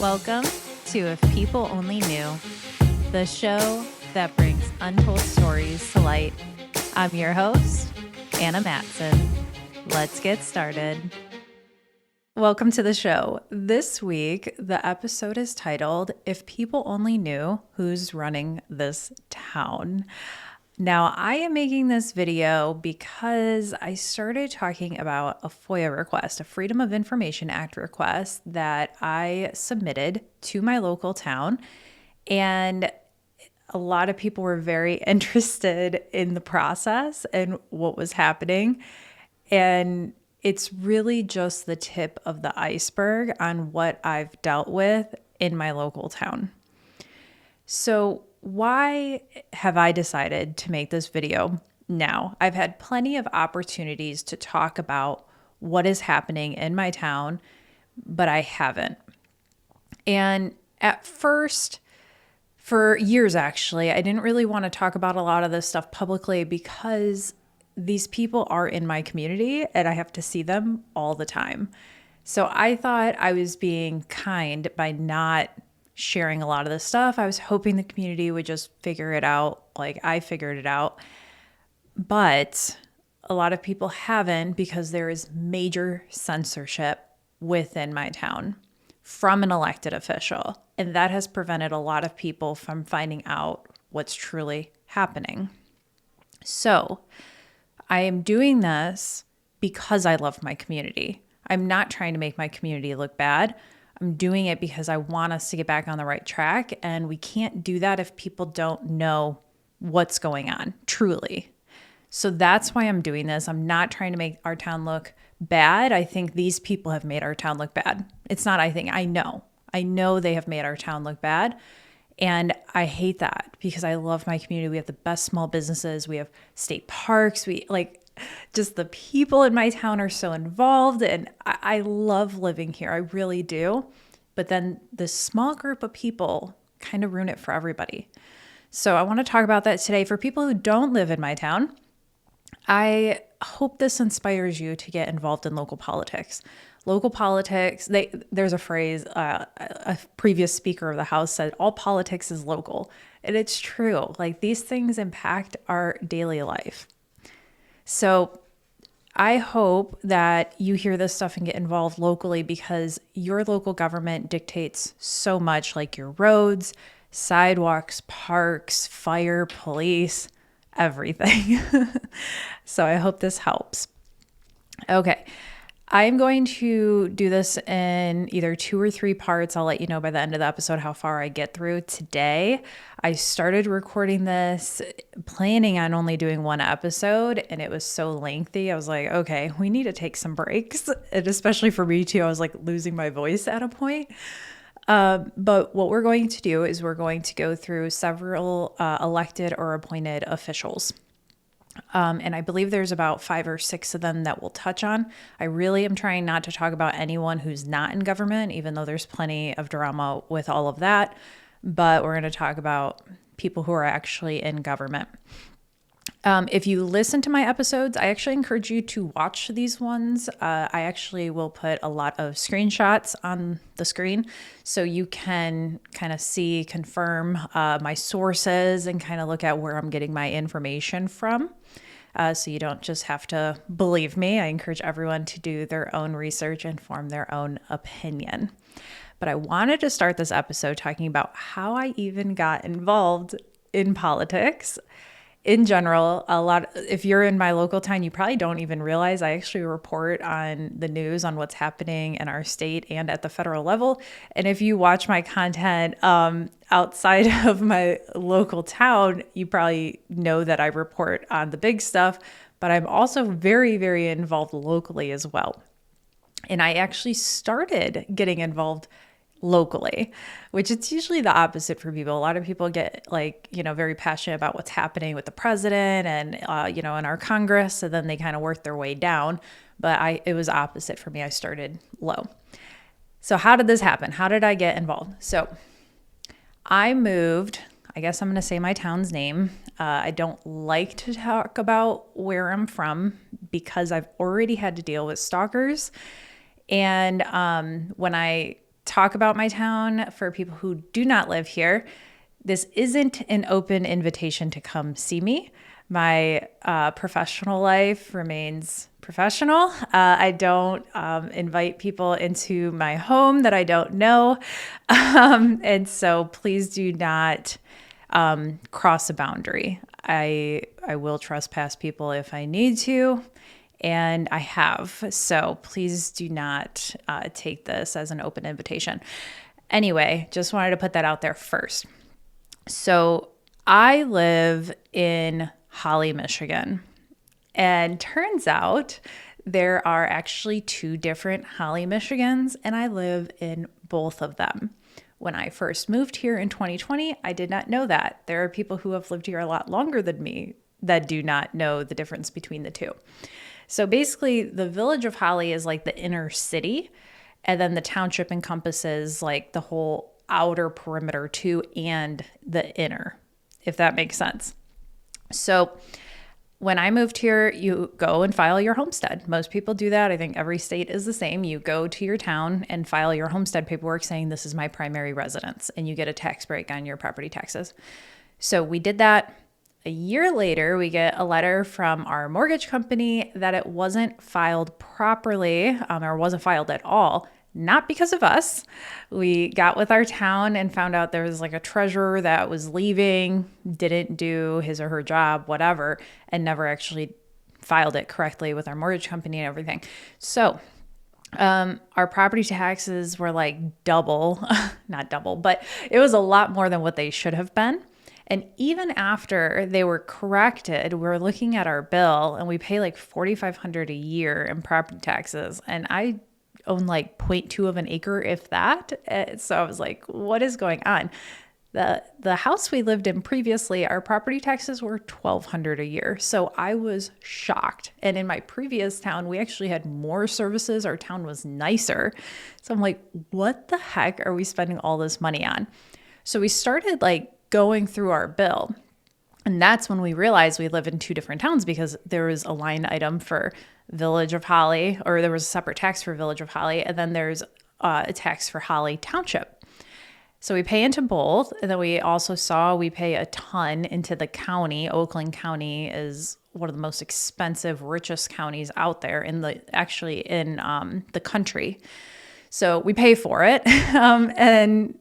Welcome to If People Only Knew, the show that brings untold stories to light. I'm your host, Anna Matson. Let's get started. Welcome to the show. This week, the episode is titled, If People Only Knew Who's Running This Town. Now, I am making this video because I started talking about a FOIA request, a Freedom of Information Act request that I submitted to my local town. And a lot of people were very interested in the process and what was happening. And it's really just the tip of the iceberg on what I've dealt with in my local town. So why have I decided to make this video now? I've had plenty of opportunities to talk about what is happening in my town, but I haven't. And at first, for years actually, I didn't really want to talk about a lot of this stuff publicly because these people are in my community and I have to see them all the time. So I thought I was being kind by not sharing a lot of this stuff. I was hoping the community would just figure it out like I figured it out. But a lot of people haven't because there is major censorship within my town from an elected official. And that has prevented a lot of people from finding out what's truly happening. So I am doing this because I love my community. I'm not trying to make my community look bad. I'm doing it because I want us to get back on the right track, and we can't do that if people don't know what's going on, truly. So that's why I'm doing this. I'm not trying to make our town look bad. I think these people have made our town look bad. It's not, I think, I know. I know they have made our town look bad, and I hate that because I love my community. We have the best small businesses. We have state parks. Just the people in my town are so involved, and I love living here. I really do. But then this small group of people kind of ruin it for everybody. So I want to talk about that today. For people who don't live in my town, I hope this inspires you to get involved in local politics. Local politics, there's a phrase, a previous speaker of the House said, all politics is local. And it's true. Like, these things impact our daily life. So I hope that you hear this stuff and get involved locally because your local government dictates so much, like your roads, sidewalks, parks, fire, police, everything. So I hope this helps. Okay. I'm going to do this in either 2 or 3 parts. I'll let you know by the end of the episode how far I get through today. I started recording this planning on only doing 1 episode, and it was so lengthy. I was like, okay, we need to take some breaks. And especially for me too, I was like losing my voice at a point. But what we're going to do is we're going to go through several elected or appointed officials. And I believe there's about 5 or 6 of them that we'll touch on. I really am trying not to talk about anyone who's not in government, even though there's plenty of drama with all of that. But we're going to talk about people who are actually in government. If you listen to my episodes, I actually encourage you to watch these ones. I actually will put a lot of screenshots on the screen so you can kind of see, confirm my sources and kind of look at where I'm getting my information from. So you don't just have to believe me. I encourage everyone to do their own research and form their own opinion. But I wanted to start this episode talking about how I even got involved in politics. In general, if you're in my local town, you probably don't even realize I actually report on the news on what's happening in our state and at the federal level. And if you watch my content outside of my local town, you probably know that I report on the big stuff, but I'm also very, very involved locally as well. And I actually started getting involved locally, which it's usually the opposite for people. A lot of people get very passionate about what's happening with the president and, in our Congress, and then they kind of work their way down. But it was opposite for me. I started low. So how did this happen? How did I get involved? So I moved, I guess I'm going to say my town's name. I don't like to talk about where I'm from because I've already had to deal with stalkers. And when I talk about my town for people who do not live here. This isn't an open invitation to come see me. My professional life remains professional. I don't invite people into my home that I don't know. And so please do not cross a boundary. I will trespass people if I need to, and I have. So please do not take this as an open invitation. Anyway, just wanted to put that out there first. So I live in Holly, Michigan, and turns out there are actually 2 different Holly, Michigans, and I live in both of them. When I first moved here in 2020, I did not know that. There are people who have lived here a lot longer than me that do not know the difference between the 2. So basically, the village of Holly is like the inner city, and then the township encompasses like the whole outer perimeter too, and the inner, if that makes sense. So when I moved here, you go and file your homestead. Most people do that. I think every state is the same. You go to your town and file your homestead paperwork saying this is my primary residence, and you get a tax break on your property taxes. So we did that. A year later, we get a letter from our mortgage company that it wasn't filed properly, or wasn't filed at all. Not because of us. We got with our town and found out there was like a treasurer that was leaving, didn't do his or her job, whatever, and never actually filed it correctly with our mortgage company and everything. So our property taxes were like double, not double, but it was a lot more than what they should have been. And even after they were corrected, we're looking at our bill and we pay like $4,500 a year in property taxes. And I own like 0.2 of an acre, if that. So I was like, what is going on? The house we lived in previously, our property taxes were $1,200 a year. So I was shocked. And in my previous town, we actually had more services. Our town was nicer. So I'm like, what the heck are we spending all this money on? So we started like going through our bill. And that's when we realized we live in 2 different towns, because there was a line item for Village of Holly, or there was a separate tax for Village of Holly, and then there's a tax for Holly Township. So we pay into both, and then we also saw we pay a ton into the county. Oakland County is one of the most expensive, richest counties out there in the country. So we pay for it, and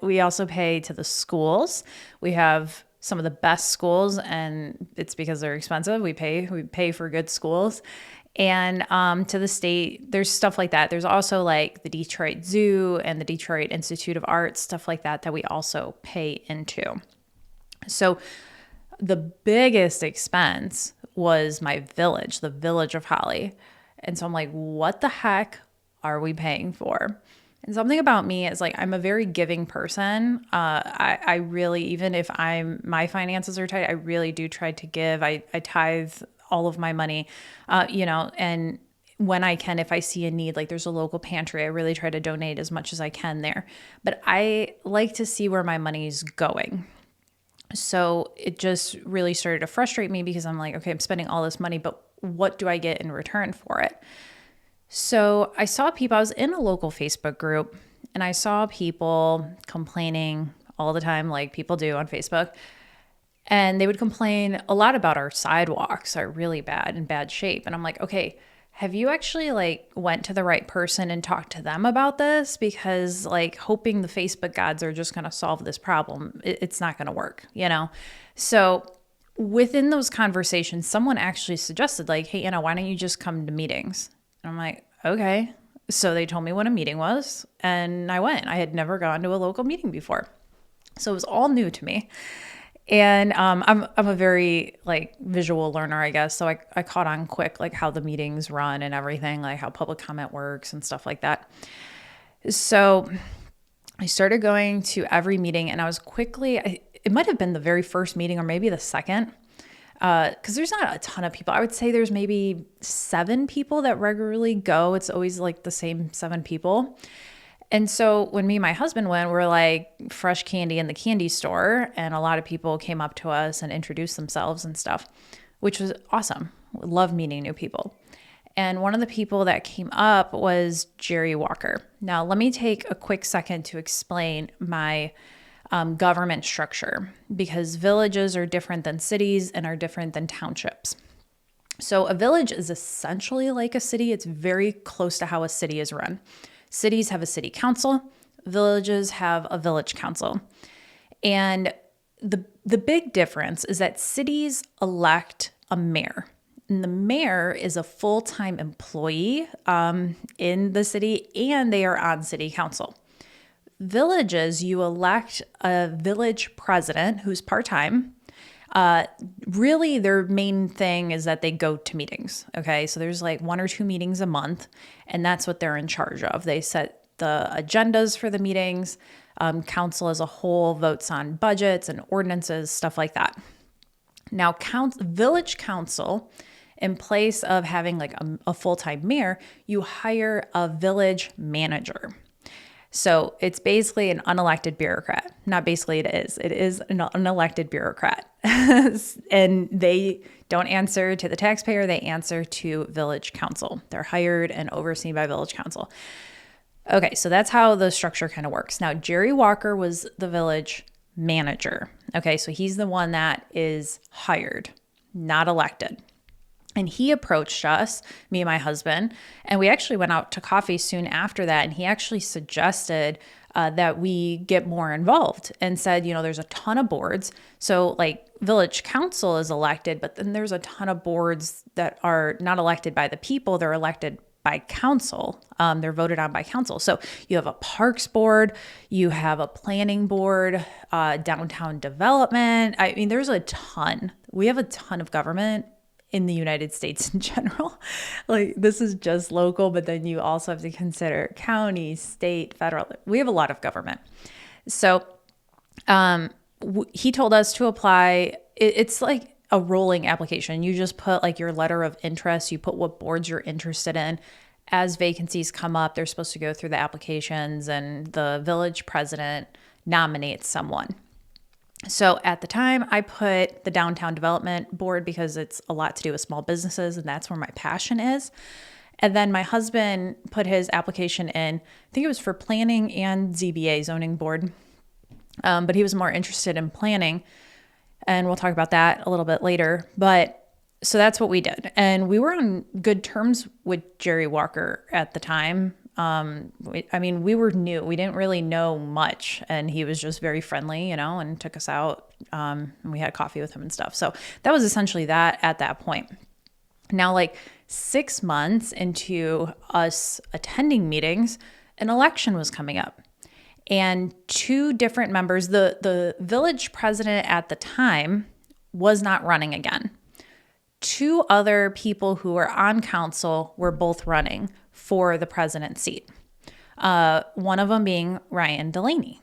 we also pay to the schools. We have some of the best schools, and it's because they're expensive. We pay for good schools. And to the state, there's stuff like that. There's also like the Detroit Zoo and the Detroit Institute of Arts, stuff like that we also pay into. So the biggest expense was my village, the Village of Holly. And so I'm like, what the heck are we paying for? And something about me is like, I'm a very giving person. I really, even if my finances are tight, I really do try to give. I tithe all of my money, and when I can, if I see a need, like there's a local pantry, I really try to donate as much as I can there. But I like to see where my money's going. So it just really started to frustrate me, because I'm like, okay, I'm spending all this money, but what do I get in return for it? So I was in a local Facebook group, and I saw people complaining all the time, like people do on Facebook. And they would complain a lot about our sidewalks are really bad shape. And I'm like, okay, have you actually like went to the right person and talked to them about this? Because like hoping the Facebook gods are just going to solve this problem, it's not going to work, So within those conversations, someone actually suggested like, hey, Anna, why don't you just come to meetings? And I'm like, okay. So they told me what a meeting was, and I went. I had never gone to a local meeting before. So it was all new to me. And I'm a very like visual learner, I guess. So I caught on quick, like how the meetings run and everything, like how public comment works and stuff like that. So I started going to every meeting, and I was it might have been the very first meeting or maybe the second, because there's not a ton of people. I would say there's maybe 7 people that regularly go. It's always like the same 7 people. And so when me and my husband went, we're like fresh candy in the candy store, and a lot of people came up to us and introduced themselves and stuff, which was awesome. Love meeting new people. And one of the people that came up was Jerry Walker. Now, let me take a quick second to explain my government structure, because villages are different than cities and are different than townships. So a village is essentially like a city. It's very close to how a city is run. Cities have a city council. Villages have a village council. And the big difference is that cities elect a mayor. And the mayor is a full-time employee in the city, and they are on city council. Villages, you elect a village president who's part-time. Really, their main thing is that they go to meetings. Okay, so there's like 1 or 2 meetings a month, and that's what they're in charge of. They set the agendas for the meetings. Council as a whole votes on budgets and ordinances, stuff like that. Now, village council, in place of having like a full-time mayor, you hire a village manager. So it's basically an unelected bureaucrat. Not basically, it is. It is an unelected bureaucrat. And they don't answer to the taxpayer. They answer to village council. They're hired and overseen by village council. Okay, so that's how the structure kind of works. Now, Jerry Walker was the village manager. Okay, so he's the one that is hired, not elected. And he approached us, me and my husband, and we actually went out to coffee soon after that. And he actually suggested that we get more involved and said, there's a ton of boards. So like village council is elected, but then there's a ton of boards that are not elected by the people. They're elected by council. They're voted on by council. So you have a parks board, you have a planning board, downtown development. I mean, there's a ton. We have a ton of government in the United States in general. Like, this is just local, but then you also have to consider county, state, federal. We have a lot of government. So he told us to apply. It's like a rolling application. You just put like your letter of interest. You put what boards you're interested in. As vacancies come up, they're supposed to go through the applications, and the village president nominates someone. So at the time, I put the downtown development board because it's a lot to do with small businesses, and that's where my passion is. And then my husband put his application in, I think it was for planning and ZBA, zoning board, but he was more interested in planning, and we'll talk about that a little bit later. But so that's what we did. And we were on good terms with Jerry Walker at the time. We were new. We didn't really know much, and he was just very friendly, and took us out, and we had coffee with him and stuff. So that was essentially that at that point. Now, like 6 months into us attending meetings, an election was coming up, and 2 different members, the village president at the time was not running again. 2 other people who were on council were both running for the president's seat. One of them being Ryan Delaney.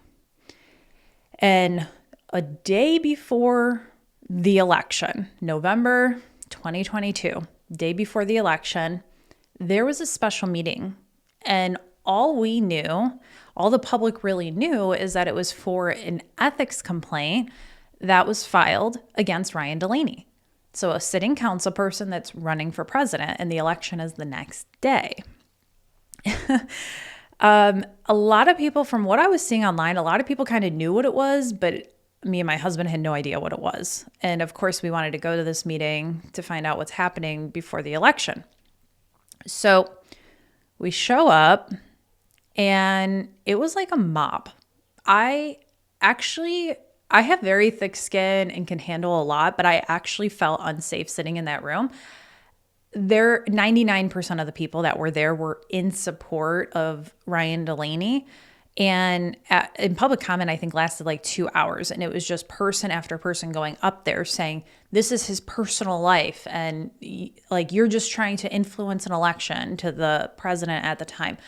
And a day before the election, November 2022, day before the election, there was a special meeting. And all the public really knew, is that it was for an ethics complaint that was filed against Ryan Delaney. So a sitting council person that's running for president, and the election is the next day. A lot of people, from what I was seeing online, a lot of people kind of knew what it was, but me and my husband had no idea what it was. And of course, we wanted to go to this meeting to find out what's happening before the election. So we show up, and it was like a mob. I have very thick skin and can handle a lot, but I actually felt unsafe sitting in that room. 99% of the people that were there were in support of Ryan Delaney. And in public comment, I think lasted like 2 hours. And it was just person after person going up there saying, this is his personal life. And like, you're just trying to influence an election to the president at the time.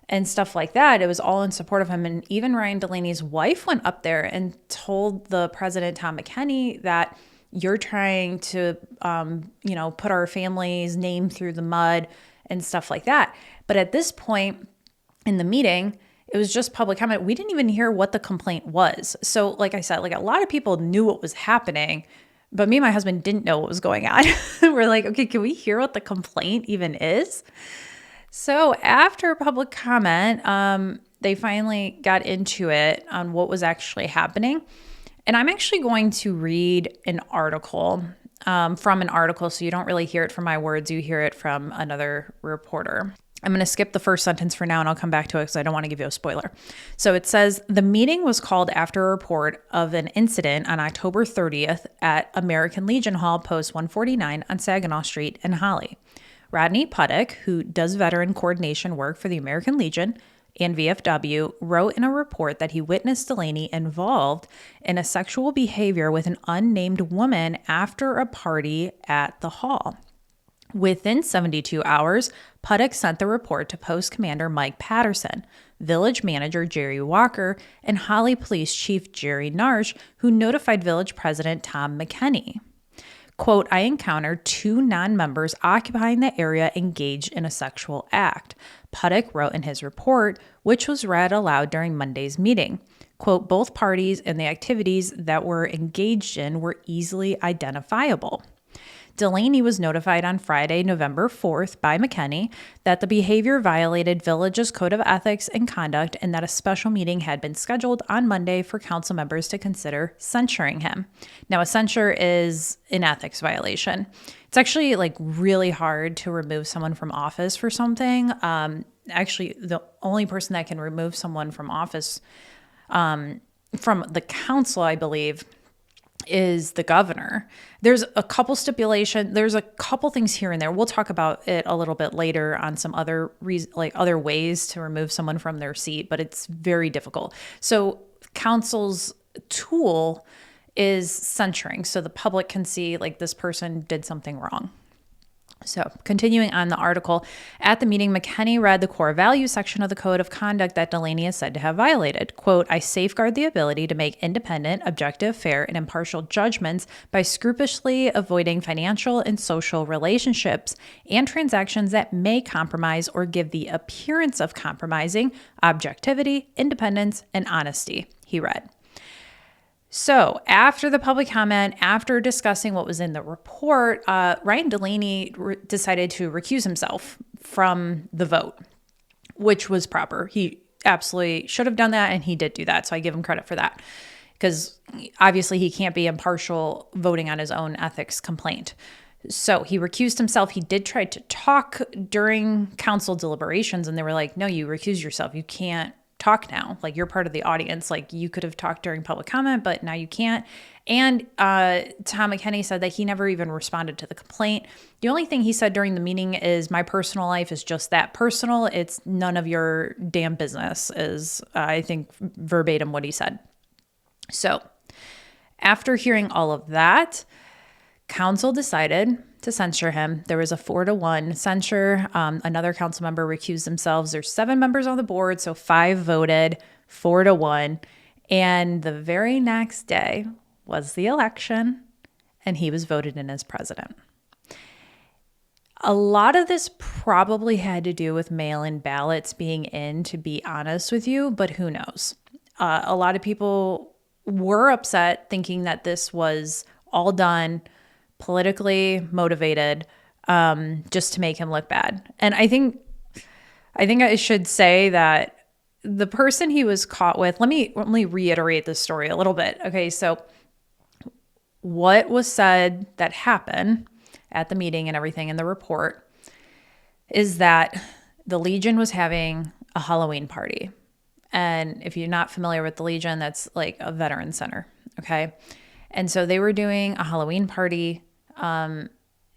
And stuff like that. It was all in support of him. And even Ryan Delaney's wife went up there and told the president, Tom McKenney, that you're trying to, put our family's name through the mud and stuff like that. But at this point in the meeting, it was just public comment. We didn't even hear what the complaint was. So like I said, like a lot of people knew what was happening, But me and my husband didn't know what was going on. We're like, okay, can we hear what the complaint even is? So after public comment, they finally got into it on what was actually happening. And I'm actually going to read an article from an article, so you don't really hear it from my words, you hear it from another reporter. I'm going to skip the first sentence for now and I'll come back to it because I don't want to give you a spoiler. So it says, the meeting was called after a report of an incident on October 30th at American Legion Hall, Post 149 on Saginaw Street in Holly. Rodney Puttock, who does veteran coordination work for the American Legion and VFW, wrote in a report that he witnessed Delaney involved in a sexual behavior with an unnamed woman after a party at the hall. Within 72 hours, Puttock sent the report to Post Commander Mike Patterson, Village Manager Jerry Walker, and Holly Police Chief Jerry Narsh, who notified Village President Tom McKenney. Quote, I encountered 2 non-members occupying the area engaged in a sexual act, Puttock wrote in his report, which was read aloud during Monday's meeting. Quote, both parties and the activities that were engaged in were easily identifiable. Delaney was notified on Friday, November 4th by McKenney that the behavior violated Village's Code of Ethics and Conduct and that a special meeting had been scheduled on Monday for council members to consider censuring him. Now, a censure is an ethics violation. It's actually really hard to remove someone from office for something. Actually, the only person that can remove someone from office from the council, I believe, is the governor. There's a couple stipulations. There's a couple things here and there. We'll talk about it a little bit later on some other other ways to remove someone from their seat, but it's very difficult. So council's tool is censuring, so the public can see this person did something wrong. So continuing on the article, at the meeting, McKenney read the core values section of the Code of Conduct that Delaney is said to have violated. Quote, I safeguard the ability to make independent, objective, fair, and impartial judgments by scrupulously avoiding financial and social relationships and transactions that may compromise or give the appearance of compromising objectivity, independence, and honesty, he read. So after the public comment, after discussing what was in the report, Ryan Delaney decided to recuse himself from the vote, which was proper. He absolutely should have done that, and he did do that. So I give him credit for that because obviously he can't be impartial voting on his own ethics complaint. So he recused himself. He did try to talk during council deliberations, and they were like, no, you recuse yourself. You can't talk now. You're part of the audience. You could have talked during public comment, but now you can't. And Tom McKenney said that he never even responded to the complaint. The only thing he said during the meeting is, my personal life is just that personal. It's none of your damn business, is I think verbatim what he said. So after hearing all of that, council decided to censure him. There was a 4-1 censure. Another council member recused themselves. There's 7 members on the board, so 5 voted, 4-1. And the very next day was the election, and he was voted in as president. A lot of this probably had to do with mail-in ballots being in, to be honest with you, but who knows? A lot of people were upset, thinking that this was all done politically motivated, just to make him look bad. And I think I should say that the person he was caught with, let me reiterate this story a little bit. Okay, so what was said that happened at the meeting and everything in the report is that the Legion was having a Halloween party. And if you're not familiar with the Legion, that's like a veteran center, okay? And so they were doing a Halloween party.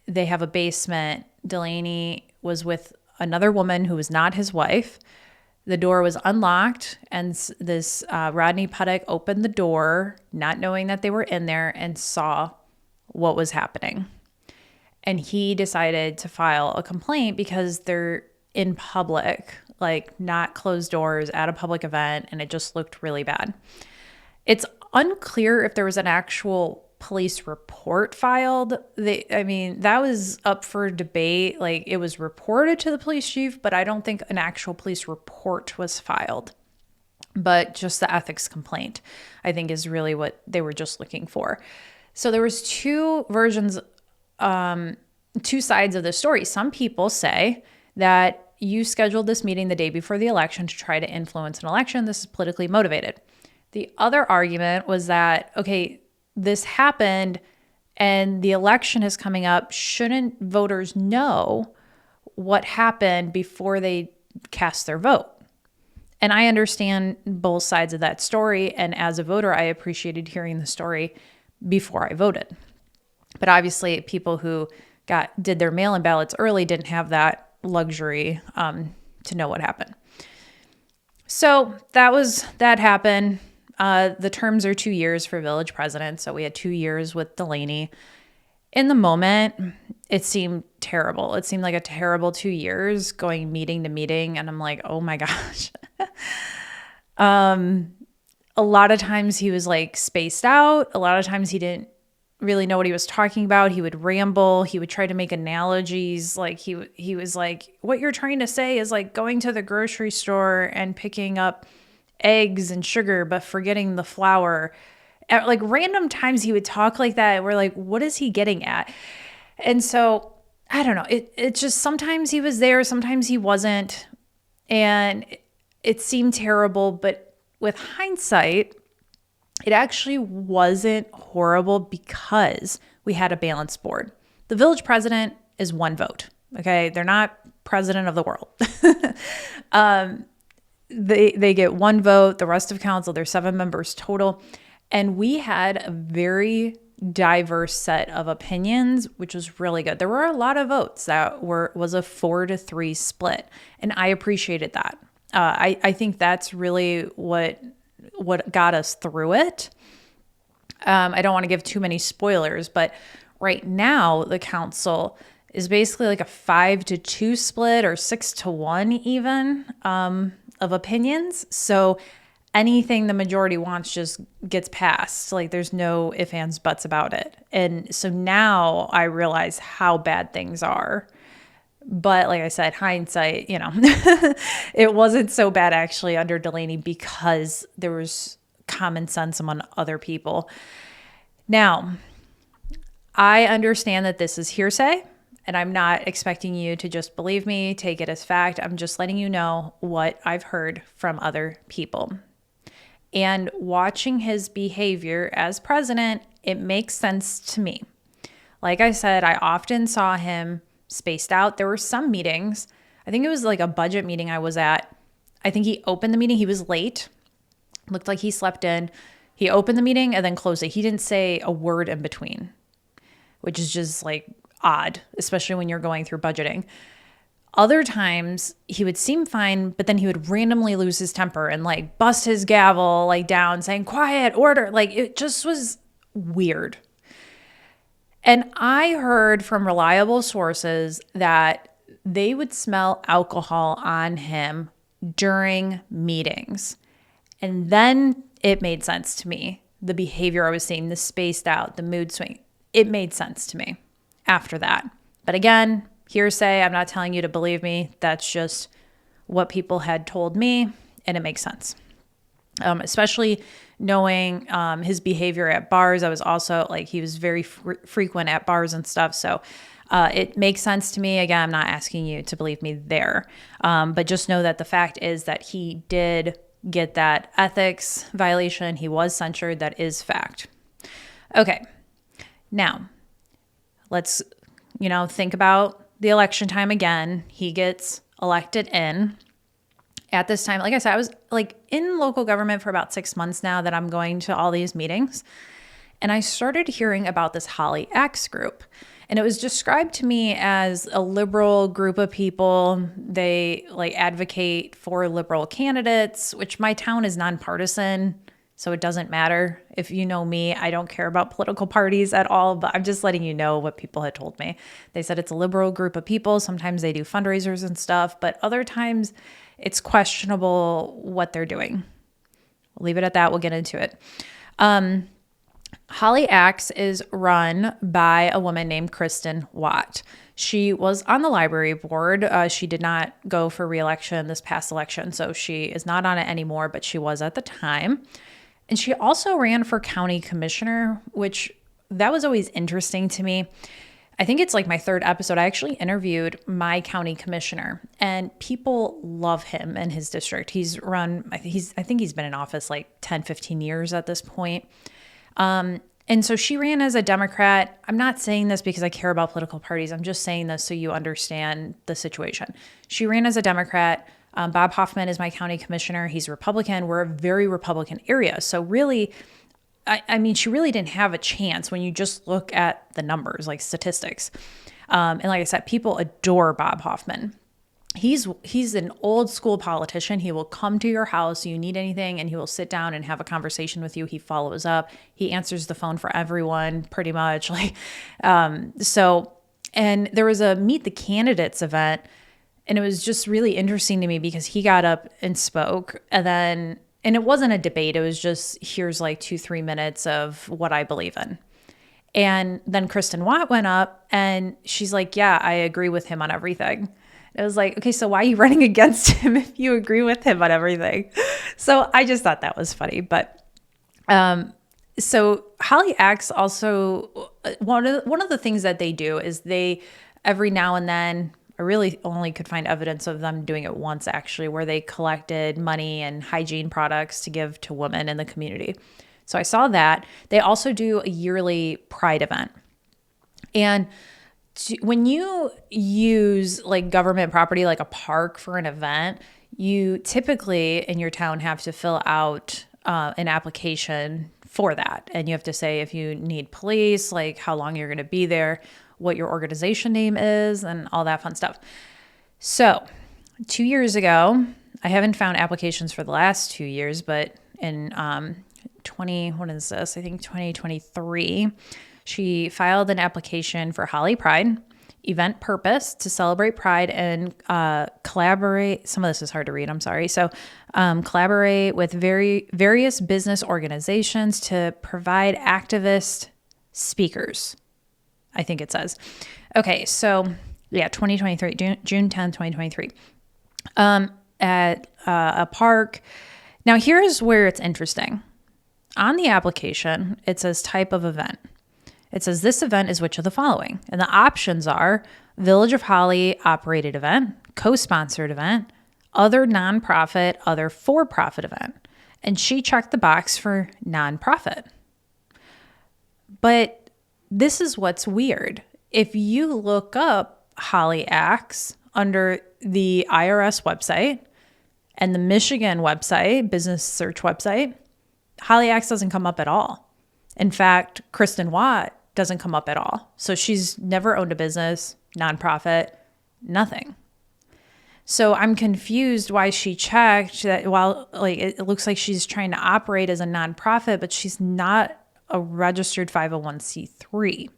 They have a basement. Delaney was with another woman who was not his wife. The door was unlocked, and this Rodney Puttock opened the door, not knowing that they were in there, and saw what was happening. And he decided to file a complaint because they're in public, like not closed doors at a public event, and it just looked really bad. It's unclear if there was an actual police report filed. That was up for debate. Like, it was reported to the police chief, but I don't think an actual police report was filed. But just the ethics complaint, I think, is really what they were just looking for. So there was two versions, two sides of the story. Some people say that you scheduled this meeting the day before the election to try to influence an election. This is politically motivated. The other argument was that, okay, this happened and the election is coming up. Shouldn't voters know what happened before they cast their vote? And I understand both sides of that story. And as a voter, I appreciated hearing the story before I voted. But obviously, people who did their mail-in ballots early didn't have that luxury to know what happened. So that happened. The terms are 2 years for village president. So we had 2 years with Delaney. In the moment, it seemed terrible. It seemed like a terrible 2 years going meeting to meeting. And I'm like, oh my gosh. A lot of times he was like spaced out. A lot of times he didn't really know what he was talking about. He would ramble. He would try to make analogies. Like he was like, what you're trying to say is like going to the grocery store and picking up eggs and sugar, but forgetting the flour. At like random times he would talk like that. We're like, what is he getting at? And so I don't know. It just, sometimes he was there, sometimes he wasn't. And it seemed terrible, but with hindsight, it actually wasn't horrible because we had a balanced board. The village president is one vote. Okay. They're not president of the world. They get one vote. The rest of council, there's 7 members total. And we had a very diverse set of opinions, which was really good. There were a lot of votes that was a 4-3 split. And I appreciated that. I think that's really what got us through it. I don't want to give too many spoilers, but right now the council is basically like a 5-2 split or 6-1 even of opinions. So anything the majority wants just gets passed. Like there's no ifs, ands, buts about it. And so now I realize how bad things are. But like I said, hindsight, it wasn't so bad actually under Delaney because there was common sense among other people. Now, I understand that this is hearsay, and I'm not expecting you to just believe me, take it as fact. I'm just letting you know what I've heard from other people. And watching his behavior as president, it makes sense to me. Like I said, I often saw him spaced out. There were some meetings. I think it was like a budget meeting I was at. I think he opened the meeting. He was late. Looked like he slept in. He opened the meeting and then closed it. He didn't say a word in between, which is just like odd, especially when you're going through budgeting. Other times he would seem fine, but then he would randomly lose his temper and like bust his gavel like down saying, quiet, order. Like it just was weird. And I heard from reliable sources that they would smell alcohol on him during meetings. And then it made sense to me. The behavior I was seeing, the spaced out, the mood swing, it made sense to me after that. But again, hearsay, I'm not telling you to believe me. That's just what people had told me, and it makes sense. Especially knowing his behavior at bars. I was also like, he was very frequent at bars and stuff. So it makes sense to me. Again, I'm not asking you to believe me there. But just know that the fact is that he did get that ethics violation. He was censured. That is fact. Okay. Now, let's, think about the election time again. He gets elected in. At this time, like I said, I was like in local government for about 6 months now that I'm going to all these meetings. And I started hearing about this Holly X group. And it was described to me as a liberal group of people. They like advocate for liberal candidates, which my town is nonpartisan. So it doesn't matter. If you know me, I don't care about political parties at all, but I'm just letting you know what people had told me. They said it's a liberal group of people. Sometimes they do fundraisers and stuff, but other times it's questionable what they're doing. We'll leave it at that. We'll get into it. Holly X is run by a woman named Kristin Watt. She was on the library board. She did not go for re-election this past election, so she is not on it anymore, but she was at the time. And she also ran for county commissioner, which that was always interesting to me. I think it's like my third episode. I actually interviewed my county commissioner, and people love him in his district. I think he's been in office like 10, 15 years at this point. And so she ran as a Democrat. I'm not saying this because I care about political parties. I'm just saying this so you understand the situation. She ran as a Democrat. Bob Hoffman is my county commissioner. He's Republican. We're a very Republican area. So really, I mean, she really didn't have a chance when you just look at the numbers, like statistics. And like I said, people adore Bob Hoffman. He's an old school politician. He will come to your house, you need anything, and he will sit down and have a conversation with you. He follows up. He answers the phone for everyone pretty much. And there was a Meet the Candidates event, and it was just really interesting to me because he got up and spoke, and it wasn't a debate. It was just, here's like 2-3 minutes of what I believe in. And then Kristin Watt went up and she's like, yeah, I agree with him on everything. It was like, okay, so why are you running against him if you agree with him on everything? So I just thought that was funny. But so Holly Acts also, one of the things that they do is they, every now and then, I really only could find evidence of them doing it once actually, where they collected money and hygiene products to give to women in the community. So I saw that. They also do a yearly Pride event. And when you use like government property, like a park for an event, you typically in your town have to fill out an application for that. And you have to say if you need police, like how long you're going to be there, what your organization name is, and all that fun stuff. So 2 years ago, I haven't found applications for the last 2 years, but in I think 2023, she filed an application for Holly Pride event purpose to celebrate Pride and collaborate. Some of this is hard to read. I'm sorry. So collaborate with various business organizations to provide activist speakers. I think it says. Okay. So yeah, 2023, June 10th, 2023, at a park. Now here's where it's interesting. On the application, it says type of event. It says this event is which of the following? And the options are Village of Holly operated event, co-sponsored event, other nonprofit, other for-profit event. And she checked the box for nonprofit. But this is what's weird. If you look up Holly Acts under the IRS website and the Michigan website, business search website, Holly Acts doesn't come up at all. In fact, Kristin Watt doesn't come up at all. So she's never owned a business, nonprofit, nothing. So I'm confused why she checked that while like it looks like she's trying to operate as a nonprofit, but she's not a registered 501c3.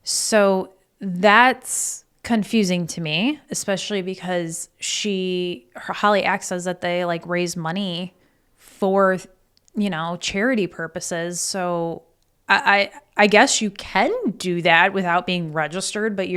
So that's confusing to me, especially because Holly Acts says that they like raise money for, charity purposes. So I guess you can do that without being registered, but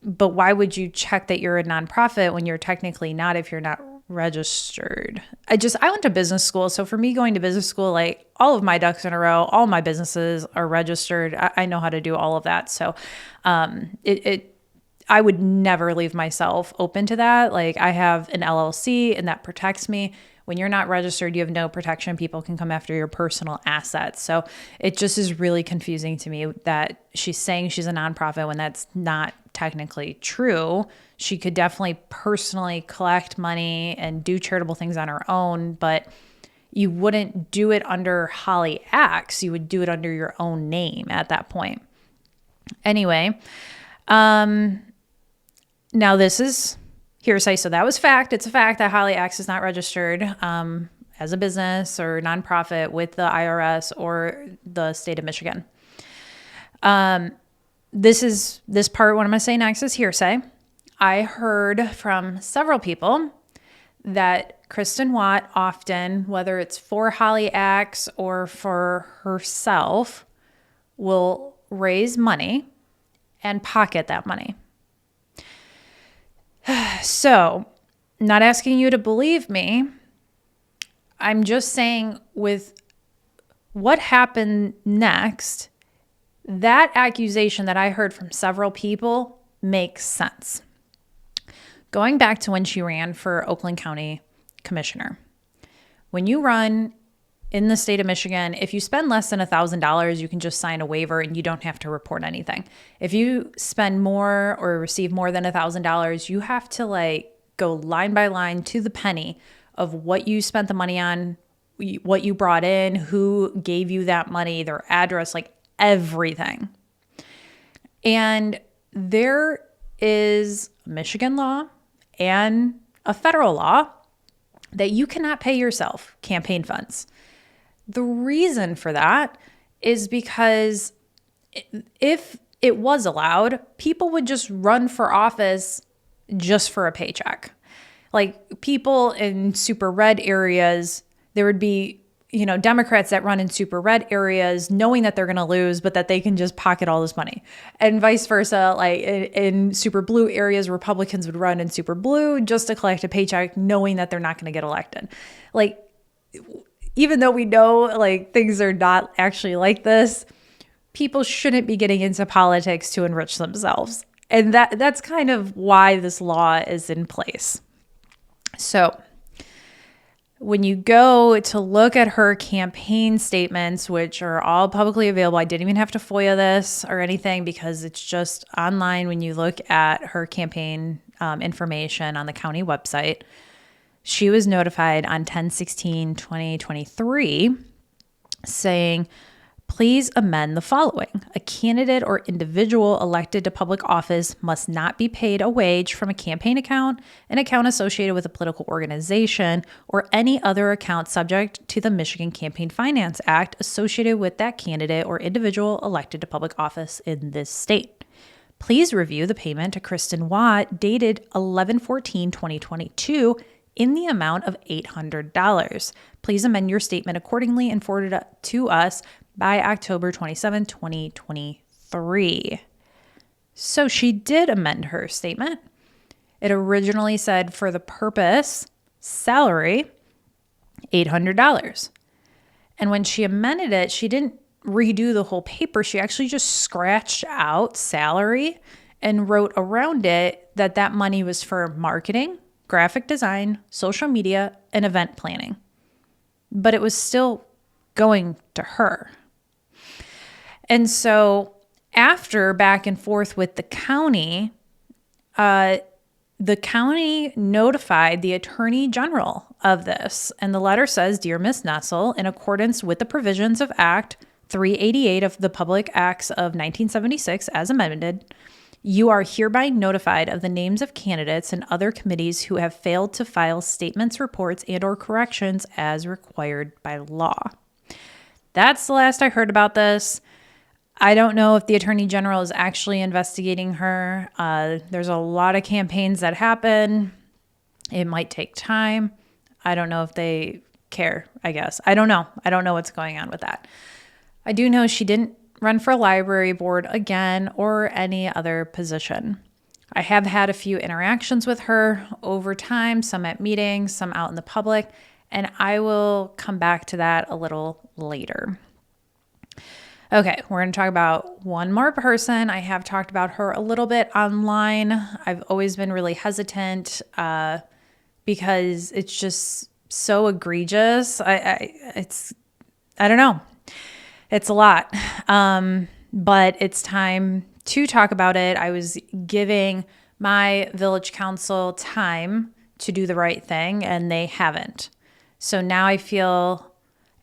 but why would you check that you're a nonprofit when you're technically not if you're not registered? I went to business school. So for me going to business school, like all of my ducks in a row, all my businesses are registered. I know how to do all of that. So I would never leave myself open to that. Like I have an LLC and that protects me. When you're not registered, you have no protection. People can come after your personal assets. So it just is really confusing to me that she's saying she's a nonprofit when that's not technically true. She could definitely personally collect money and do charitable things on her own, but you wouldn't do it under Holly Acts. You would do it under your own name at that point. Anyway, now this is hearsay. So that was fact. It's a fact that Holly Acts is not registered as a business or nonprofit with the IRS or the state of Michigan. This part, what I'm going to say next is hearsay. I heard from several people that Kristin Watt often, whether it's for Holly Acts or for herself, will raise money and pocket that money. So, not asking you to believe me. I'm just saying with what happened next, that accusation that I heard from several people makes sense. Going back to when she ran for Oakland County Commissioner, when you run in the state of Michigan, if you spend less than $1,000, you can just sign a waiver and you don't have to report anything. If you spend more or receive more than $1,000, you have to go line by line to the penny of what you spent the money on, what you brought in, who gave you that money, their address, everything. And there is Michigan law and a federal law that you cannot pay yourself campaign funds. The reason for that is because if it was allowed, people would just run for office just for a paycheck. People in super red areas, there would be, Democrats that run in super red areas knowing that they're going to lose, but that they can just pocket all this money. And vice versa, in super blue areas, Republicans would run in super blue just to collect a paycheck knowing that they're not going to get elected. Even though we know things are not actually like this, people shouldn't be getting into politics to enrich themselves. And that's kind of why this law is in place. So when you go to look at her campaign statements, which are all publicly available, I didn't even have to FOIA this or anything because it's just online when you look at her campaign information on the county website. She was notified on 10/16/2023 saying, please amend the following. A candidate or individual elected to public office must not be paid a wage from a campaign account, an account associated with a political organization, or any other account subject to the Michigan Campaign Finance Act associated with that candidate or individual elected to public office in this state. Please review the payment to Kristin Watt dated 11/14/2022 in the amount of $800. Please amend your statement accordingly and forward it to us by October 27, 2023. So she did amend her statement. It originally said for the purpose, salary, $800. And when she amended it, she didn't redo the whole paper. She actually just scratched out salary and wrote around it that money was for marketing, graphic design, social media, and event planning. But it was still going to her. And so after back and forth with the county notified the Attorney General of this. And the letter says, Dear Ms. Nessel, in accordance with the provisions of Act 388 of the Public Acts of 1976 as amended, you are hereby notified of the names of candidates and other committees who have failed to file statements, reports, and or corrections as required by law. That's the last I heard about this. I don't know if the Attorney General is actually investigating her. There's a lot of campaigns that happen. It might take time. I don't know if they care, I guess. I don't know. I don't know what's going on with that. I do know she didn't run for library board again or any other position. I have had a few interactions with her over time, some at meetings, some out in the public, and I will come back to that a little later. Okay, we're going to talk about one more person. I have talked about her a little bit online. I've always been really hesitant because it's just so egregious. I don't know. It's a lot, but it's time to talk about it. I was giving my village council time to do the right thing, and they haven't. So now I feel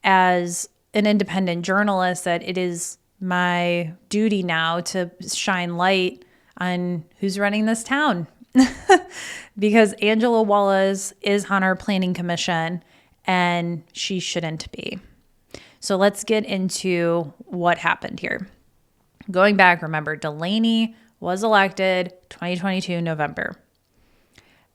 as an independent journalist that it is my duty now to shine light on who's running this town because Angela Wallace is on our planning commission and she shouldn't be. So let's get into what happened here. Going back, remember, Delaney was elected 2022 November.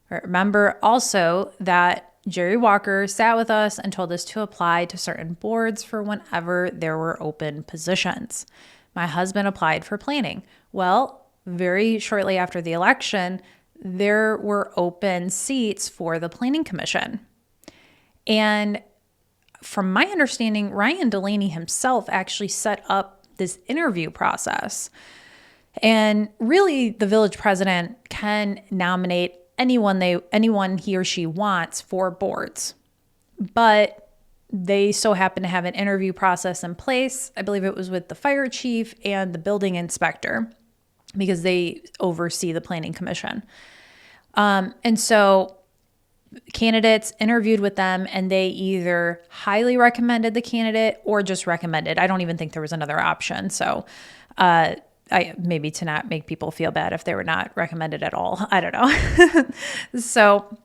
Remember also that Jerry Walker sat with us and told us to apply to certain boards for whenever there were open positions. My husband applied for planning. Well, very shortly after the election, there were open seats for the planning commission. And from my understanding, Ryan Delaney himself actually set up this interview process. And really, the village president can nominate anyone he or she wants for boards. But they so happen to have an interview process in place. I believe it was with the fire chief and the building inspector, because they oversee the planning commission. And so candidates interviewed with them, and they either highly recommended the candidate or just recommended. I don't even think there was another option. So maybe to not make people feel bad if they were not recommended at all. I don't know. So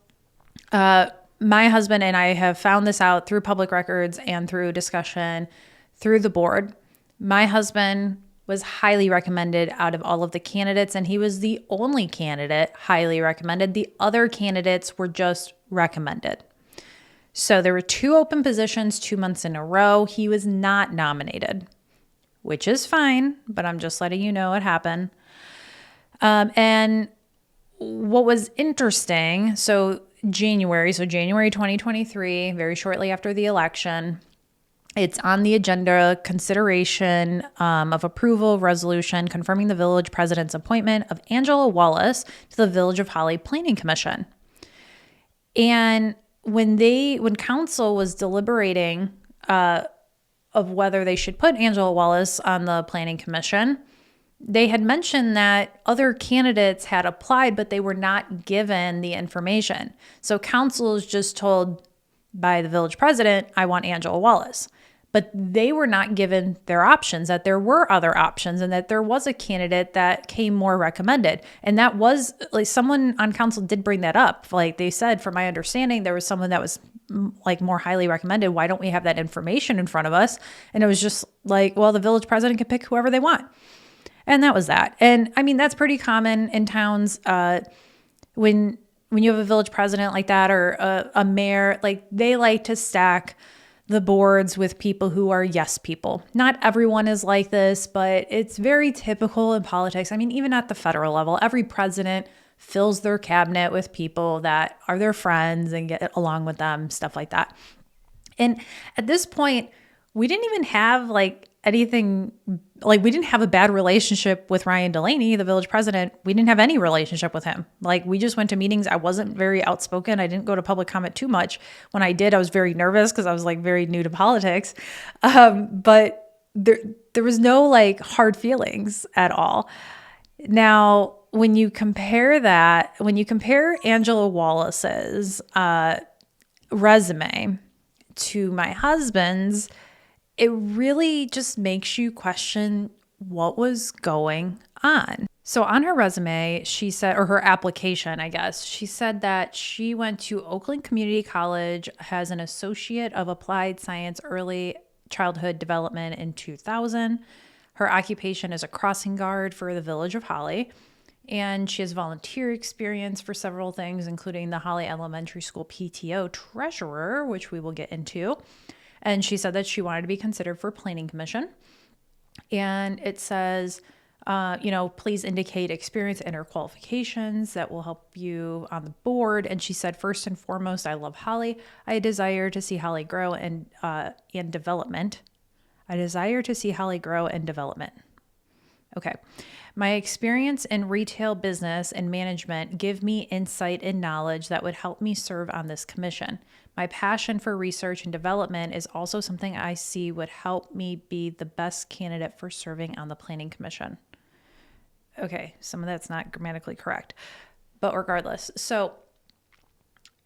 my husband and I have found this out through public records and through discussion through the board. My husband was highly recommended out of all of the candidates, and he was the only candidate highly recommended. The other candidates were just recommended. So there were 2 open positions 2 months in a row. He was not nominated, which is fine, but I'm just letting you know it happened. And what was interesting, January 2023, very shortly after the election, it's on the agenda, consideration of approval resolution confirming the village president's appointment of Angela Wallace to the Village of Holly Planning Commission. And when council was deliberating of whether they should put Angela Wallace on the planning commission, they had mentioned that other candidates had applied, but they were not given the information. So council is just told by the village president, I want Angela Wallace. But they were not given their options, that there were other options, and that there was a candidate that came more recommended. And that was, like, someone on council did bring that up. Like they said, from my understanding, there was someone that was like more highly recommended. Why don't we have that information in front of us? And it was just like, well, the village president can pick whoever they want. And that was that. And I mean, that's pretty common in towns. When you have a village president like that, or a mayor, like, they like to stack the boards with people who are yes people. Not everyone is like this, but it's very typical in politics. I mean, even at the federal level, every president fills their cabinet with people that are their friends and get along with them, stuff like that. And at this point, we didn't even have anything, we didn't have a bad relationship with Ryan Delaney, the village president. We didn't have any relationship with him. We just went to meetings. I wasn't very outspoken. I didn't go to public comment too much. When I did, I was very nervous because I was very new to politics. But there was no hard feelings at all. Now, when you compare Angela Wallace's resume to my husband's, it really just makes you question what was going on. So on her resume, she said, or her application, I guess, she said that she went to Oakland Community College, has an Associate of Applied Science Early Childhood Development in 2000. Her occupation is a crossing guard for the Village of Holly. And she has volunteer experience for several things, including the Holly Elementary School PTO treasurer, which we will get into. And she said that she wanted to be considered for planning commission. And it says, please indicate experience and or qualifications that will help you on the board. And she said, first and foremost, I love Holly. I desire to see Holly grow and development. I desire to see Holly grow and development. Okay. My experience in retail business and management give me insight and knowledge that would help me serve on this commission. My passion for research and development is also something I see would help me be the best candidate for serving on the planning commission. Okay, some of that's not grammatically correct, but regardless. So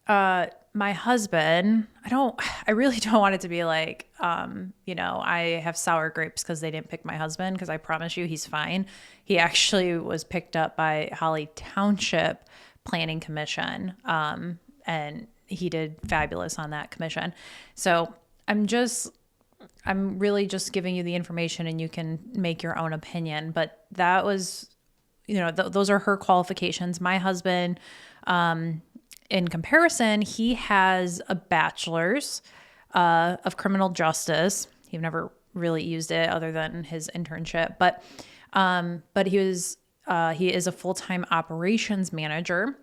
my husband, I really don't want it to be I have sour grapes because they didn't pick my husband, because I promise you he's fine. He actually was picked up by Holly Township Planning Commission, and he did fabulous on that commission. So I'm really just giving you the information and you can make your own opinion, but that was, those are her qualifications. My husband, in comparison, he has a bachelor's of criminal justice. He never really used it other than his internship, but he is a full-time operations manager,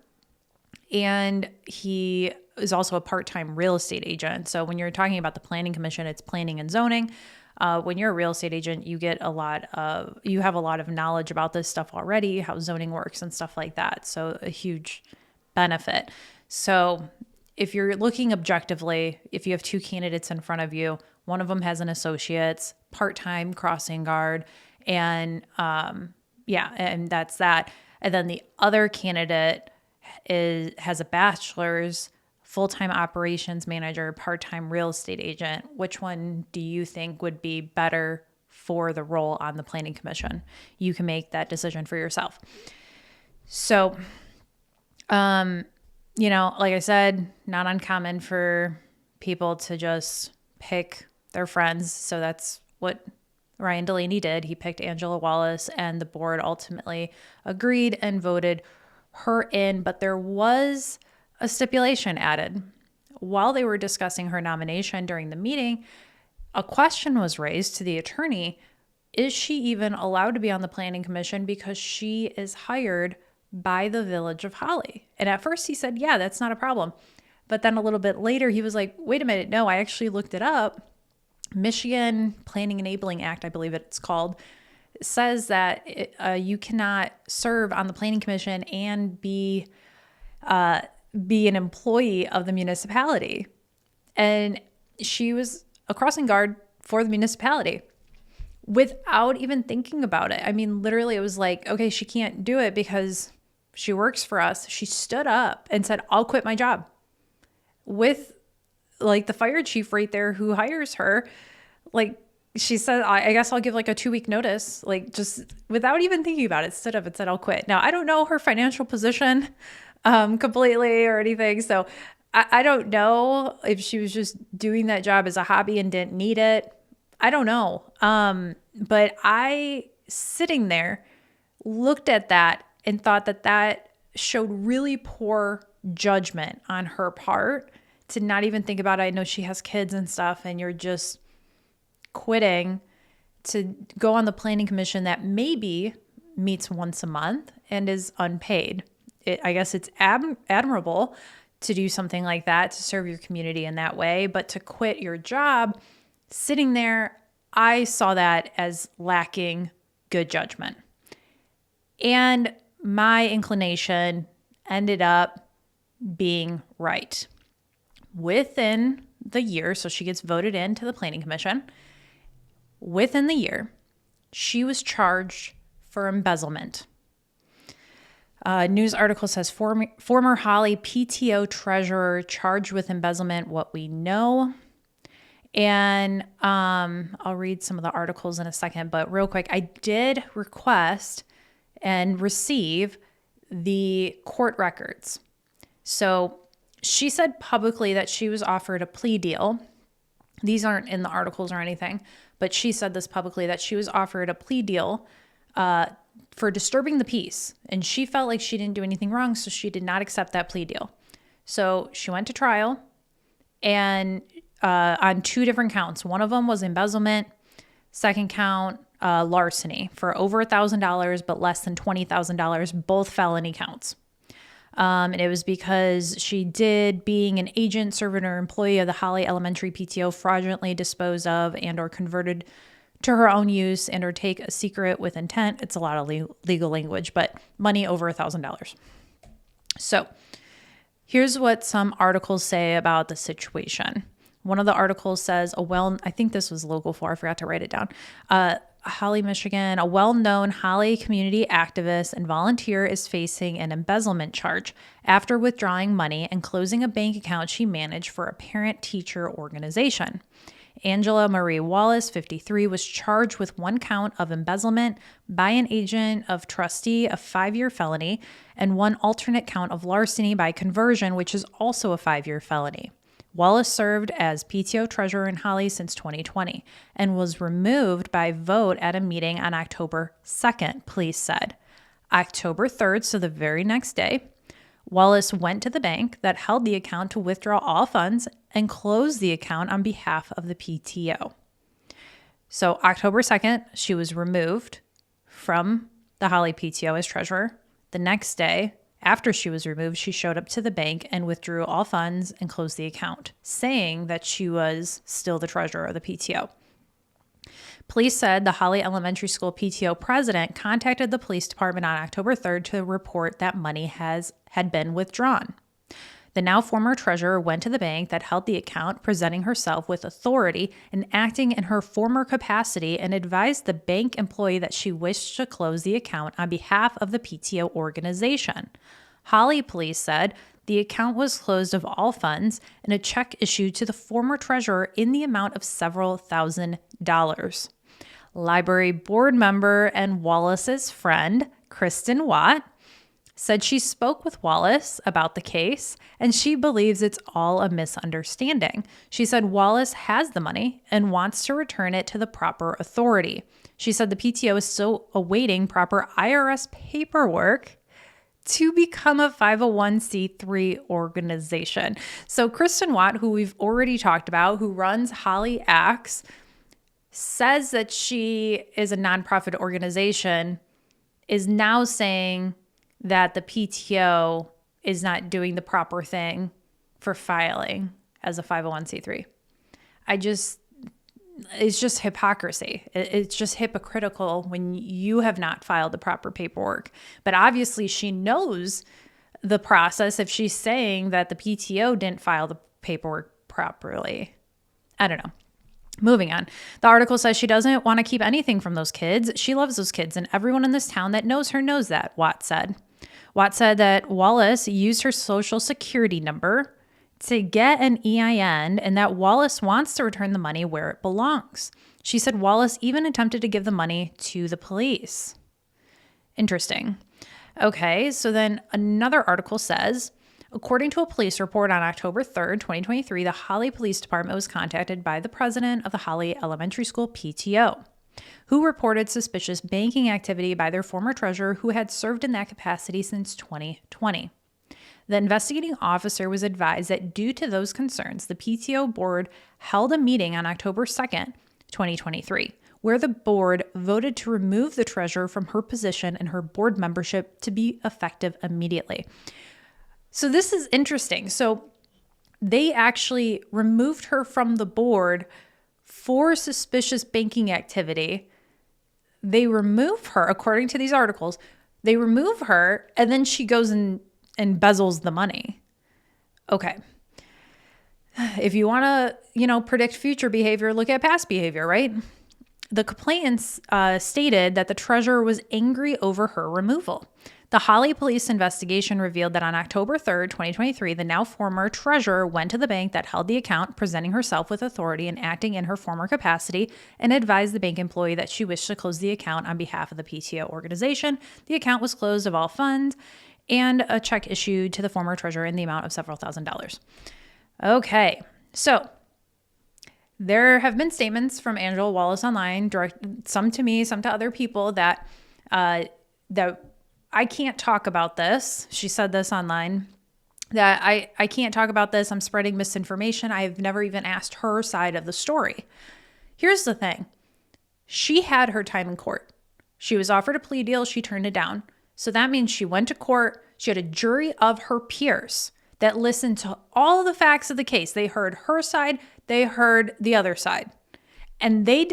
And he is also a part-time real estate agent. So when you're talking about the planning commission, it's planning and zoning. When you're a real estate agent, you have a lot of knowledge about this stuff already, how zoning works and stuff like that. So a huge benefit. So if you're looking objectively, if you have two candidates in front of you, one of them has an associate's, part-time crossing guard, and and that's that. And then the other candidate has a bachelor's, full-time operations manager, part-time real estate agent. Which one do you think would be better for the role on the planning commission? You can make that decision for yourself. So, like I said, not uncommon for people to just pick their friends. So that's what Ryan Delaney did. He picked Angela Wallace, and the board ultimately agreed and voted her in. But there was a stipulation added. While they were discussing her nomination during the meeting, a question was raised to the attorney. Is she even allowed to be on the planning commission because she is hired by the Village of Holly? And at first he said, yeah, that's not a problem. But then a little bit later, he was like, wait a minute, no, I actually looked it up. Michigan Planning Enabling Act, I believe it's called, says that you cannot serve on the planning commission and be an employee of the municipality. And she was a crossing guard for the municipality without even thinking about it. I mean, literally, it was like, okay, she can't do it because she works for us. She stood up and said, I'll quit my job, with like the fire chief right there who hires her. Like, she said, I guess I'll give like a 2-week notice, like just without even thinking about it, stood up and said, I'll quit. Now, I don't know her financial position completely or anything. So I don't know if she was just doing that job as a hobby and didn't need it. I don't know. But I, sitting there, looked at that and thought that showed really poor judgment on her part to not even think about it. I know she has kids and stuff, and you're just quitting to go on the planning commission that maybe meets once a month and is unpaid. I guess it's admirable to do something like that, to serve your community in that way, but to quit your job, sitting there, I saw that as lacking good judgment. And my inclination ended up being right. Within the year, so she gets voted into the planning commission, within the year, she was charged for embezzlement. News article says former Holly PTO treasurer charged with embezzlement, what we know. And I'll read some of the articles in a second, but real quick, I did request and receive the court records. So she said publicly that she was offered a plea deal. These aren't in the articles or anything, but she said this publicly, that she was offered a plea deal for disturbing the peace. And she felt like she didn't do anything wrong, so she did not accept that plea deal. So she went to trial, and on 2 different counts. One of them was embezzlement. Second count, larceny for over $1,000, but less than $20,000, both felony counts. And it was because she did, being an agent, servant, or employee of the Holly Elementary PTO, fraudulently dispose of and or converted to her own use and or take a secret with intent. It's a lot of legal language, but money over $1,000. So here's what some articles say about the situation. One of the articles says, I think this was Local 4, I forgot to write it down. Holly, Michigan, a well-known Holly community activist and volunteer is facing an embezzlement charge after withdrawing money and closing a bank account she managed for a parent-teacher organization. Angela Marie Wallace, 53, was charged with 1 count of embezzlement by an agent of trustee, a 5-year felony, and 1 alternate count of larceny by conversion, which is also a 5-year felony. Wallace served as PTO treasurer in Holly since 2020 and was removed by vote at a meeting on October 2nd, police said. October 3rd, so the very next day, Wallace went to the bank that held the account to withdraw all funds and close the account on behalf of the PTO. So October 2nd, she was removed from the Holly PTO as treasurer. The next day, After she was removed, she showed up to the bank and withdrew all funds and closed the account, saying that she was still the treasurer of the PTO. Police said the Holly Elementary School PTO president contacted the police department on October 3rd to report that money had been withdrawn. The now former treasurer went to the bank that held the account, presenting herself with authority and acting in her former capacity, and advised the bank employee that she wished to close the account on behalf of the PTO organization. Holly police said the account was closed of all funds and a check issued to the former treasurer in the amount of several $1,000s. Library board member and Wallace's friend, Kristin Watt, said she spoke with Wallace about the case and she believes it's all a misunderstanding. She said Wallace has the money and wants to return it to the proper authority. She said the PTO is still awaiting proper IRS paperwork to become a 501c3 organization. So Kristin Watt, who we've already talked about, who runs Holly Acts, says that she is a nonprofit organization, is now saying that the PTO is not doing the proper thing for filing as a 501c3. It's just hypocrisy. It's just hypocritical when you have not filed the proper paperwork. But obviously she knows the process if she's saying that the PTO didn't file the paperwork properly. I don't know. Moving on. The article says she doesn't want to keep anything from those kids. She loves those kids, and everyone in this town that knows her knows that, Watt said. Watt said that Wallace used her social security number to get an EIN and that Wallace wants to return the money where it belongs. She said Wallace even attempted to give the money to the police. Interesting. Okay, so then another article says, according to a police report on October 3rd, 2023, the Holly Police Department was contacted by the president of the Holly Elementary School PTO, who reported suspicious banking activity by their former treasurer who had served in that capacity since 2020. The investigating officer was advised that due to those concerns, the PTO board held a meeting on October 2nd, 2023, where the board voted to remove the treasurer from her position and her board membership to be effective immediately. So this is interesting. So they actually removed her from the board for suspicious banking activity. They remove her, according to these articles, they remove her, and then she goes and embezzles the money. Okay. If you want to, predict future behavior, look at past behavior, right? The complainants stated that the treasurer was angry over her removal. The Holly police investigation revealed that on October 3rd, 2023, the now former treasurer went to the bank that held the account, presenting herself with authority and acting in her former capacity, and advised the bank employee that she wished to close the account on behalf of the PTO organization. The account was closed of all funds, and a check issued to the former treasurer in the amount of several $1,000s. Okay, so there have been statements from Angela Wallace online, some to me, some to other people, that I can't talk about this. She said this online, that I can't talk about this. I'm spreading misinformation. I've never even asked her side of the story. Here's the thing. She had her time in court. She was offered a plea deal. She turned it down. So that means she went to court. She had a jury of her peers that listened to all the facts of the case. They heard her side. They heard the other side. And they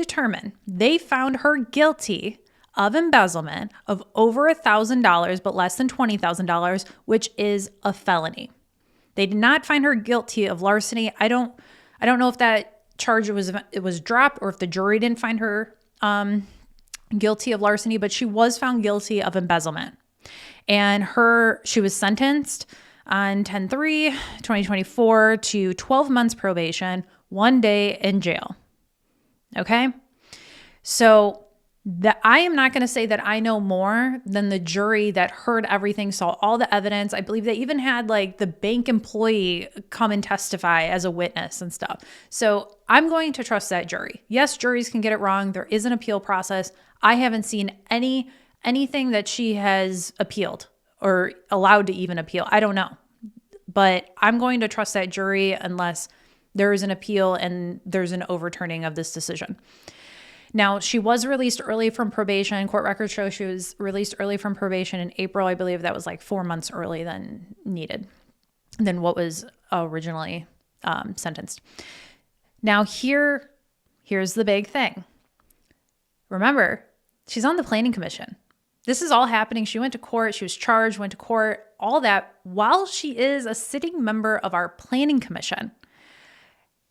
found her guilty of embezzlement of over $1,000, but less than $20,000, which is a felony. They did not find her guilty of larceny. I don't know if that charge was dropped or if the jury didn't find her guilty of larceny, but she was found guilty of embezzlement. And she was sentenced on 10/3/2024 to 12 months probation, 1 day in jail. Okay? So I am not going to say that I know more than the jury that heard everything, saw all the evidence. I believe they even had the bank employee come and testify as a witness and stuff. So I'm going to trust that jury. Yes, juries can get it wrong. There is an appeal process. I haven't seen anything that she has appealed or allowed to even appeal. I don't know. But I'm going to trust that jury unless there is an appeal and there's an overturning of this decision. Now, she was released early from probation. Court records show she was released early from probation in April. I believe that was like 4 months early than what was originally sentenced. Now, here's the big thing. Remember, she's on the planning commission. This is all happening. She went to court. She was charged, went to court, all that while she is a sitting member of our planning commission.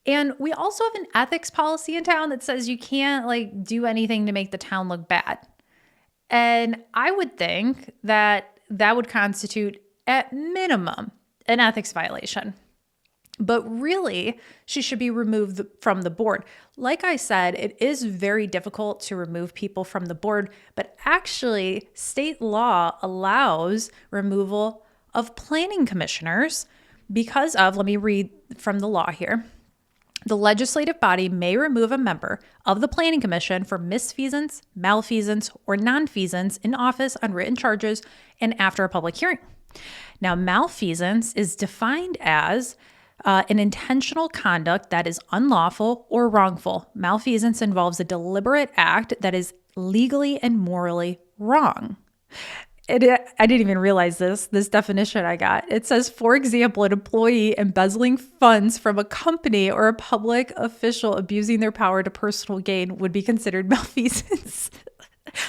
And we also have an ethics policy in town that says you can't do anything to make the town look bad. And I would think that would constitute at minimum an ethics violation. But really, she should be removed from the board. Like I said, it is very difficult to remove people from the board, but actually state law allows removal of planning commissioners because of, let me read from the law here. The legislative body may remove a member of the planning commission for misfeasance, malfeasance, or nonfeasance in office on written charges and after a public hearing. Now, malfeasance is defined as an intentional conduct that is unlawful or wrongful. Malfeasance involves a deliberate act that is legally and morally wrong. I didn't even realize this definition I got. It says, for example, an employee embezzling funds from a company or a public official abusing their power to personal gain would be considered malfeasance.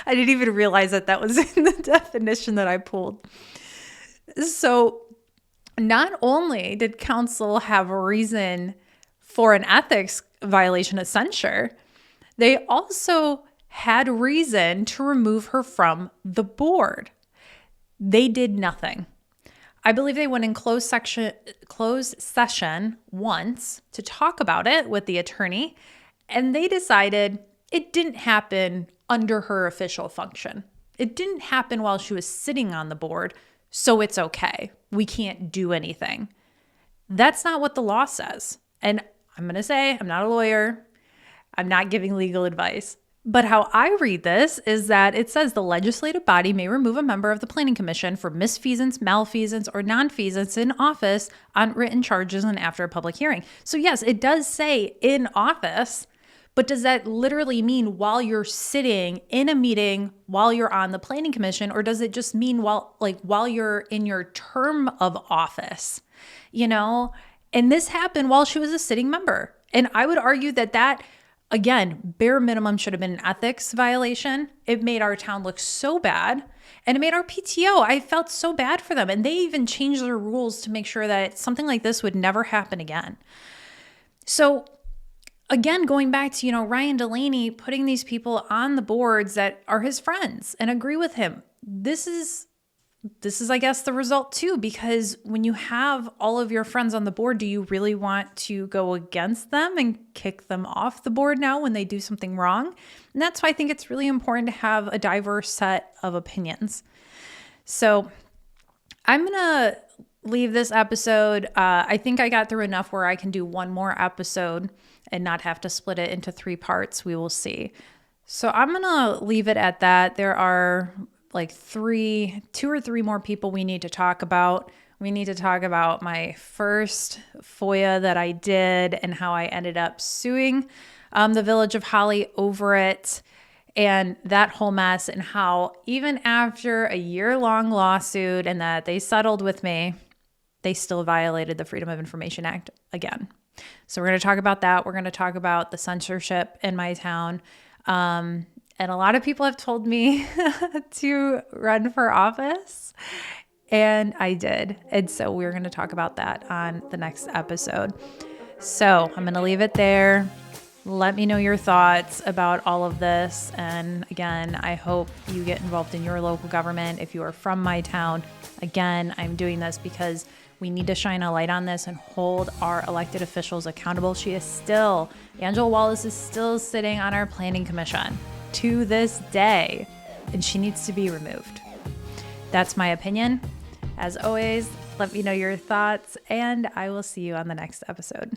I didn't even realize that was in the definition that I pulled. So not only did counsel have a reason for an ethics violation of censure, they also had reason to remove her from the board. They did nothing. I believe they went in closed session once to talk about it with the attorney, and they decided it didn't happen under her official function. It didn't happen while she was sitting on the board, so it's okay. We can't do anything. That's not what the law says. And I'm going to say, I'm not a lawyer. I'm not giving legal advice. But how I read this is that it says the legislative body may remove a member of the planning commission for misfeasance, malfeasance, or nonfeasance in office on written charges and after a public hearing. So yes, it does say in office, but does that literally mean while you're sitting in a meeting, while you're on the planning commission, or does it just mean while you're in your term of office, And this happened while she was a sitting member. And I would argue that again, bare minimum should have been an ethics violation. It made our town look so bad, and it made our PTO. I felt so bad for them. And they even changed their rules to make sure that something like this would never happen again. So again, going back to, Ryan Delaney putting these people on the boards that are his friends and agree with him. This is, I guess, the result too, because when you have all of your friends on the board, do you really want to go against them and kick them off the board now when they do something wrong? And that's why I think it's really important to have a diverse set of opinions. So I'm going to leave this episode. I think I got through enough where I can do one more episode and not have to split it into 3 parts. We will see. So I'm going to leave it at that. There are 2 or 3 more people we need to talk about. We need to talk about my first FOIA that I did and how I ended up suing the Village of Holly over it, and that whole mess, and how even after a year-long lawsuit and that they settled with me, they still violated the Freedom of Information Act again. So we're going to talk about that. We're going to talk about the censorship in my town. And a lot of people have told me to run for office, and I did. And so we're going to talk about that on the next episode. So I'm going to leave it there. Let me know your thoughts about all of this. And again, I hope you get involved in your local government if you are from my town. Again, I'm doing this because we need to shine a light on this and hold our elected officials accountable. Angela Wallace is still sitting on our planning commission to this day, and she needs to be removed. That's my opinion. As always, let me know your thoughts, and I will see you on the next episode.